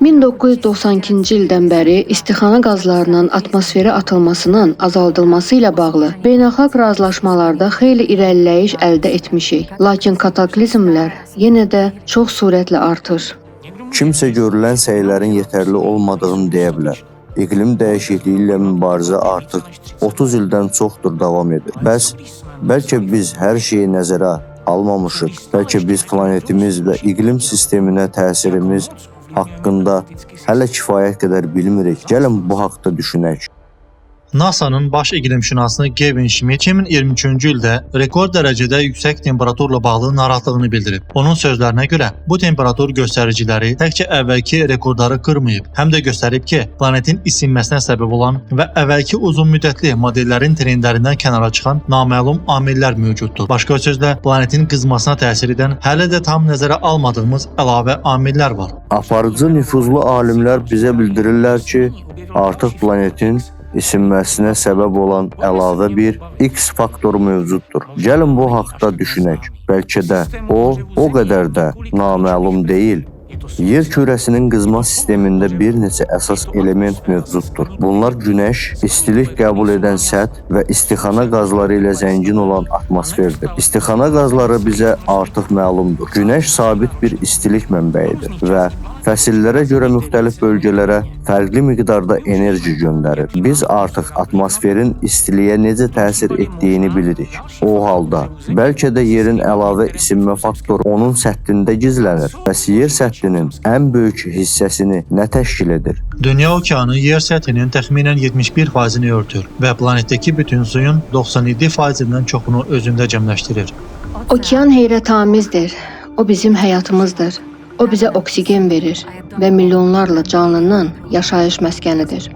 1992-ci ildən bəri istixana qazlarının atmosferə atılmasının azaldılması ilə bağlı beynəlxalq razılaşmalarda xeyli irəliləyiş əldə etmişik. Lakin kataklizmlər yenə də çox sürətlə artır. Kimsə görülən səylərin yetərli olmadığını deyə bilər. İqlim dəyişikliyi ilə mübarizə artıq 30 ildən çoxdur davam edir. Bəlkə biz hər şeyi nəzərə almamışıq. Bəlkə biz planetimiz və iqlim sisteminə təsirimiz haqqında hələ kifayət qədər bilmirik. Gəlin bu haqda düşünək. NASA'nın baş iqlimşünası Kevin Schmidt 2023-cü ildə rekord dərəcədə yüksək temperaturla bağlı narahatlığını bildirib. Onun sözlərinə görə bu temperatur göstəriciləri təkcə əvvəlki rekordları qırmayıb, həm də göstərib ki, planetin isinməsinə səbəb olan və əvvəlki uzun müddətli modellərin trendlərindən kənara çıxan naməlum amillər mövcuddur. Başqa sözlə, planetin qızmasına təsir edən hələ də tam nəzərə almadığımız əlavə amillər var. Aparıcı nüfuzlu alimlər bizə bildirirlər ki, artıq planetin isinməsinə səbəb olan əlavə bir X faktoru mövcuddur. Gəlin bu haqda düşünək. Bəlkə də o qədər də naməlum deyil. Yer kürəsinin qızma sistemində bir neçə əsas element mövcuddur. Bunlar günəş, istilik qəbul edən səth və istixana qazları ilə zəngin olan atmosferdir. İstixana qazları bizə artıq məlumdur. Günəş sabit bir istilik mənbəyidir və fəsillərə görə müxtəlif bölgələrə fərqli miqdarda enerji göndərir. Biz artıq atmosferin istiliyə necə təsir etdiyini bilirik. O halda, bəlkə də yerin əlavə isinmə faktoru onun səthində gizlənir. Bəs yer səthinin ən böyük hissəsini nə təşkil edir? Dünya okeanı yer səthinin təxminən 71%-ni örtür və planetdəki bütün suyun 97%-dən çoxunu özündə cəmləşdirir. Okean heyrətamizdir. O bizim həyatımızdır. O bizə oksigen verir və milyonlarla canlının yaşayış məskənidir.